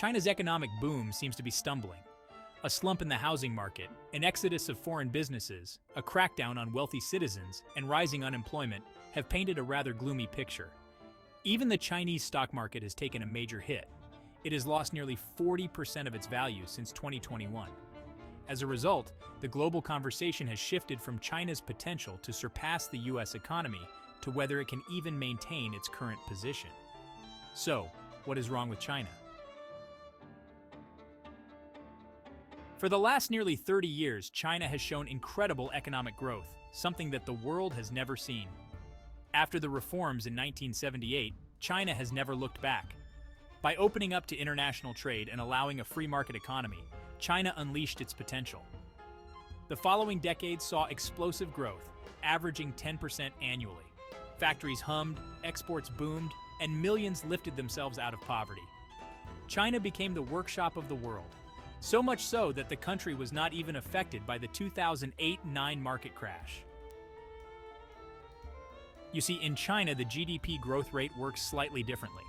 China's economic boom seems to be stumbling. A slump in the housing market, an exodus of foreign businesses, a crackdown on wealthy citizens, and rising unemployment have painted a rather gloomy picture. Even the Chinese stock market has taken a major hit. It has lost nearly 40% of its value since 2021. As a result, the global conversation has shifted from China's potential to surpass the US economy to whether it can even maintain its current position. So, what is wrong with China? For the last nearly 30 years, China has shown incredible economic growth, something that the world has never seen. After the reforms in 1978, China has never looked back. By opening up to international trade and allowing a free market economy, China unleashed its potential. The following decades saw explosive growth, averaging 10% annually. Factories hummed, exports boomed, and millions lifted themselves out of poverty. China became the workshop of the world, so much so that the country was not even affected by the 2008-9 market crash. You see, in China, the GDP growth rate works slightly differently.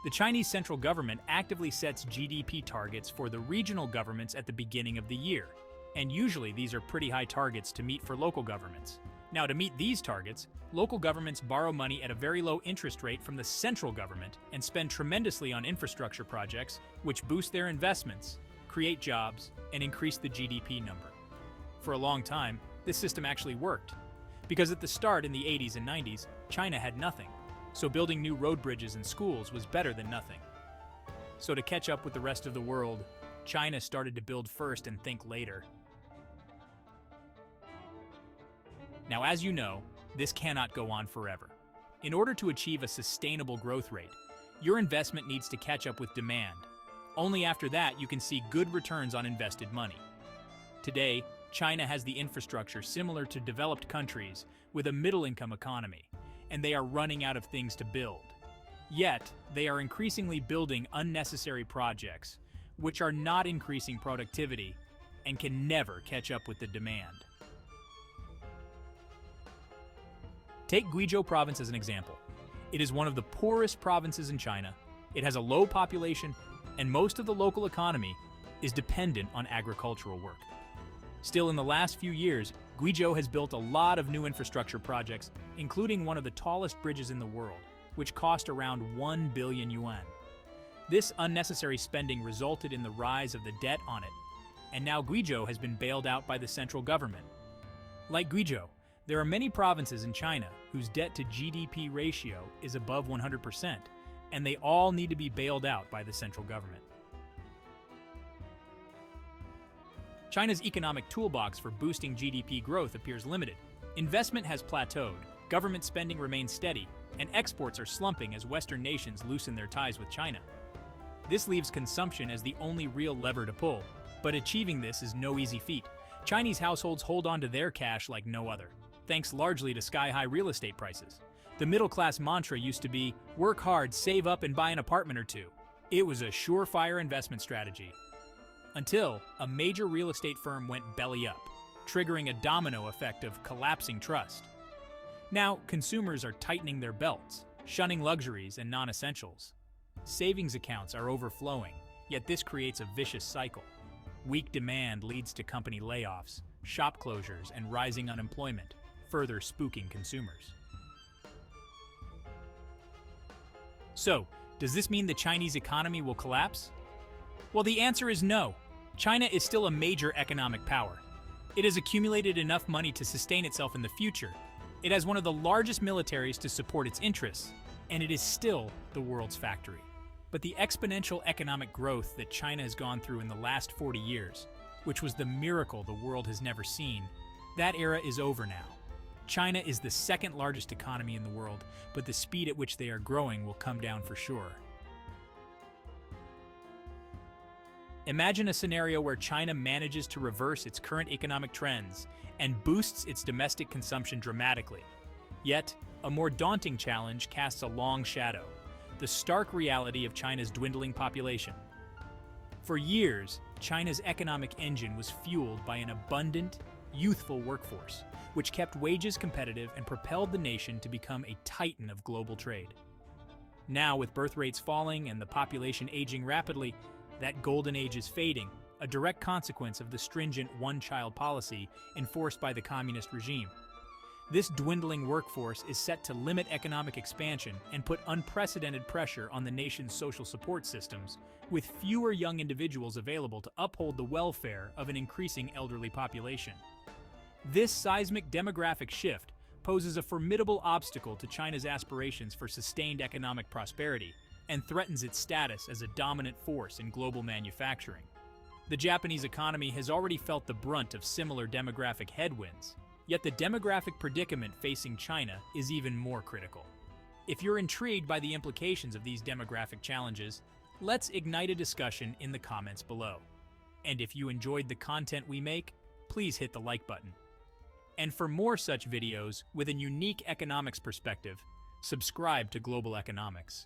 The Chinese central government actively sets GDP targets for the regional governments at the beginning of the year, and usually these are pretty high targets to meet for local governments. Now, to meet these targets, local governments borrow money at a very low interest rate from the central government and spend tremendously on infrastructure projects, which boost their investments, create jobs, and increase the GDP number. For a long time, this system actually worked, because at the start in the 80s and 90s, China had nothing, so building new road bridges and schools was better than nothing. So to catch up with the rest of the world, China started to build first and think later. Now, as you know, this cannot go on forever. In order to achieve a sustainable growth rate, your investment needs to catch up with demand. Only after that you can see good returns on invested money. Today, China has the infrastructure similar to developed countries with a middle-income economy, and they are running out of things to build. Yet, they are increasingly building unnecessary projects, which are not increasing productivity and can never catch up with the demand. Take Guizhou province as an example. It is one of the poorest provinces in China. It has a low population, and most of the local economy is dependent on agricultural work. Still, in the last few years, Guizhou has built a lot of new infrastructure projects, including one of the tallest bridges in the world, which cost around 1 billion yuan. This unnecessary spending resulted in the rise of the debt on it, and now Guizhou has been bailed out by the central government. Like Guizhou, there are many provinces in China whose debt to GDP ratio is above 100%, and they all need to be bailed out by the central government. China's economic toolbox for boosting GDP growth appears limited. Investment has plateaued, government spending remains steady, and exports are slumping as Western nations loosen their ties with China. This leaves consumption as the only real lever to pull, but achieving this is no easy feat. Chinese households hold on to their cash like no other, thanks largely to sky-high real estate prices. The middle-class mantra used to be, work hard, save up, and buy an apartment or two. It was a surefire investment strategy. Until a major real estate firm went belly up, triggering a domino effect of collapsing trust. Now, consumers are tightening their belts, shunning luxuries and non-essentials. Savings accounts are overflowing, yet this creates a vicious cycle. Weak demand leads to company layoffs, shop closures, and rising unemployment, further spooking consumers. So, does this mean the Chinese economy will collapse? Well, the answer is no. China is still a major economic power. It has accumulated enough money to sustain itself in the future. It has one of the largest militaries to support its interests, and it is still the world's factory. But the exponential economic growth that China has gone through in the last 40 years, which was the miracle the world has never seen, that era is over now. China is the second largest economy in the world, but the speed at which they are growing will come down for sure. Imagine a scenario where China manages to reverse its current economic trends and boosts its domestic consumption dramatically. Yet, a more daunting challenge casts a long shadow: the stark reality of China's dwindling population. For years, China's economic engine was fueled by an abundant, youthful workforce, which kept wages competitive and propelled the nation to become a titan of global trade. Now, with birth rates falling and the population aging rapidly, That golden age is fading, a direct consequence of the stringent one-child policy enforced by the communist regime. This dwindling workforce is set to limit economic expansion and put unprecedented pressure on the nation's social support systems, with fewer young individuals available to uphold the welfare of an increasing elderly population. This seismic demographic shift poses a formidable obstacle to China's aspirations for sustained economic prosperity and threatens its status as a dominant force in global manufacturing. The Japanese economy has already felt the brunt of similar demographic headwinds, yet the demographic predicament facing China is even more critical. If you're intrigued by the implications of these demographic challenges, let's ignite a discussion in the comments below. And if you enjoyed the content we make, please hit the like button. And for more such videos with a unique economics perspective, subscribe to Global Economics.